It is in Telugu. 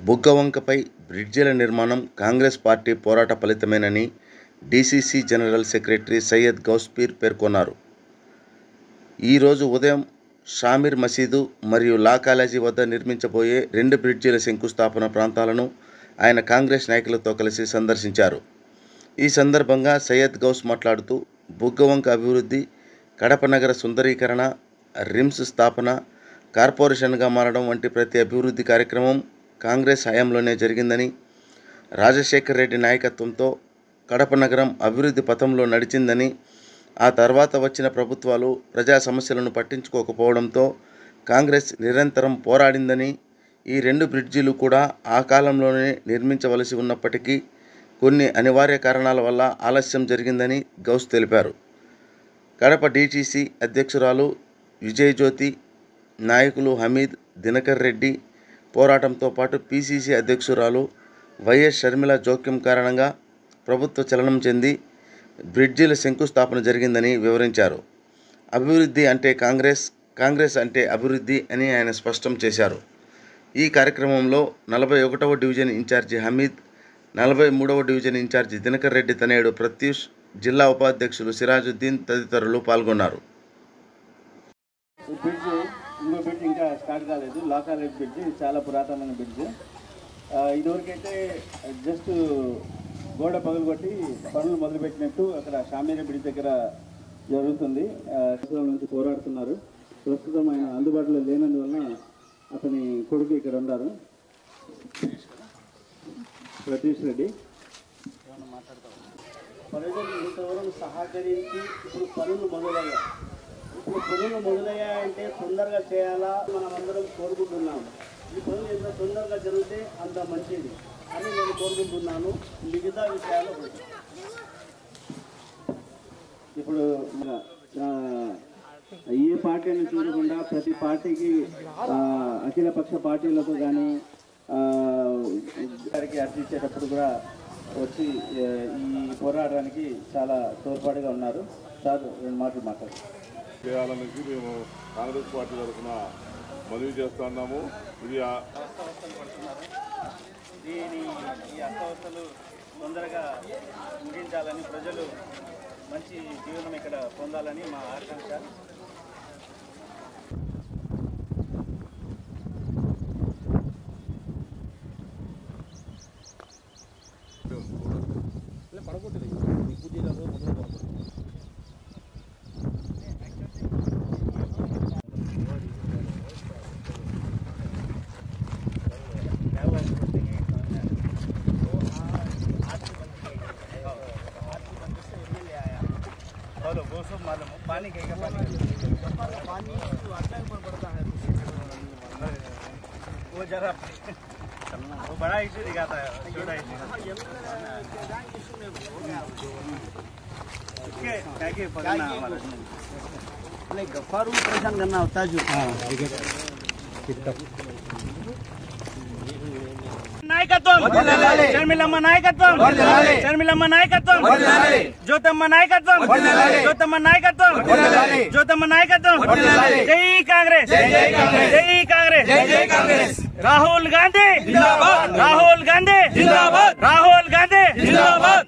బుగ్గవంకపై బ్రిడ్జిల నిర్మాణం కాంగ్రెస్ పార్టీ పోరాట ఫలితమేనని DCC general secretary Syed Ghouse Peer పేర్కొన్నారు. ఈరోజు ఉదయం షామీర్ మసీదు మరియు లా కాలేజీ వద్ద నిర్మించబోయే 2 బ్రిడ్జిల శంకుస్థాపన ప్రాంతాలను ఆయన కాంగ్రెస్ నాయకులతో కలిసి సందర్శించారు. ఈ సందర్భంగా సయ్యద్ గౌస్ మాట్లాడుతూ బుగ్గవంక అభివృద్ధి, కడప నగర సుందరీకరణ, రిమ్స్ స్థాపన, కార్పొరేషన్గా మారడం వంటి ప్రతి అభివృద్ధి కార్యక్రమం కాంగ్రెస్ హయాంలోనే జరిగిందని, రాజశేఖర్ రెడ్డి నాయకత్వంతో కడప నగరం అభివృద్ధి పథంలో నడిచిందని, ఆ తర్వాత వచ్చిన ప్రభుత్వాలు ప్రజా సమస్యలను పట్టించుకోకపోవడంతో కాంగ్రెస్ నిరంతరం పోరాడిందని, ఈ 2 బ్రిడ్జిలు కూడా ఆ కాలంలోనే నిర్మించవలసి ఉన్నప్పటికీ కొన్ని అనివార్య కారణాల వల్ల ఆలస్యం జరిగిందని గౌస్ తెలిపారు. కడప డీటీసీ అధ్యక్షురాలు విజయజ్యోతి, నాయకులు హమీద్, దినకర్ రెడ్డి పోరాటంతో పాటు పీసీసీ అధ్యక్షురాలు వైఎస్ షర్మిల జోక్యం కారణంగా ప్రభుత్వ చలనం చెంది బ్రిడ్జిల శంకుస్థాపన జరిగిందని వివరించారు. అభివృద్ధి అంటే కాంగ్రెస్, కాంగ్రెస్ అంటే అభివృద్ధి అని ఆయన స్పష్టం చేశారు. ఈ కార్యక్రమంలో 41వ డివిజన్ ఇన్ఛార్జి హమీద్, 43వ డివిజన్ ఇన్ఛార్జి దినకర్ రెడ్డి తనయుడు ప్రత్యూష్, జిల్లా ఉపాధ్యక్షులు సిరాజుద్దీన్ తదితరులు పాల్గొన్నారు. ఇంకో బ్రిడ్జ్ ఇంకా స్టార్ట్ కాలేదు. లా కాలేజ్ బ్రిడ్జ్ చాలా పురాతనమైన బ్రిడ్జ్. ఇదివరకైతే జస్ట్ గోడ పగులుకొట్టి పనులు మొదలుపెట్టినట్టు అక్కడ షామీర్ బ్రిడ్జ్ దగ్గర జరుగుతుంది. నుంచి పోరాడుతున్నారు. ప్రస్తుతం ఆయన అందుబాటులో లేనందువలన అతని కొడుకు ఇక్కడ ఉన్నారు, ప్రతీష్ రెడ్డి. ప్రజలు ఇంతవరకు సహకరించి ఇప్పుడు పనులు మొదలయ్యాయంటే తొందరగా చేయాలా మనమందరం కోరుకుంటున్నాము. ఈ పనులు ఎంత తొందరగా జరిగితే అంత మంచిది అని నేను కోరుకుంటున్నాను. మిగతా విషయాలు ఇప్పుడు ఏ పార్టీ అని చూడకుండా ప్రతి పార్టీకి అఖిలపక్ష పార్టీలతో కానీ గారికి అర్జించేటప్పుడు కూడా వచ్చి ఈ పోరాటానికి చాలా తోడ్పాటుగా ఉన్నారు. సార్ 2 మాటలు మాట్లాడారు. చేయాలని మేము కాంగ్రెస్ పార్టీ తరఫున మనవి చేస్తున్నాము. ఇది ఈ అస్తవ్యస్తలు తొందరగా ముగించాలని, ప్రజలు మంచి జీవనం ఇక్కడ పొందాలని మా ఆకాంక్ష. वो सब मालूम पानी कहीं का पानी अटैक पर पड़ता है वो जरा वो बड़ा इशू दिखाता है, छोटा इशू पकड़ना हमारा नहीं गफ्फार परेशान करना होता है जो నాయకత్వం, షర్మిలమ్మ నాయకత్వం, షర్మిలమ్మ నాయకత్వం, జ్యోతమ్మ నాయకత్వం, జ్యోతమ్మ నాయకత్వం, జ్యోతమ్మ నాయకత్వం. జై కాంగ్రెస్, జై కాంగ్రెస్, జై కాంగ్రెస్. రాహుల్ గాంధీ జిందాబాద్, రాహుల్ గాంధీ జిందాబాద్, రాహుల్ గాంధీ జిందాబాద్.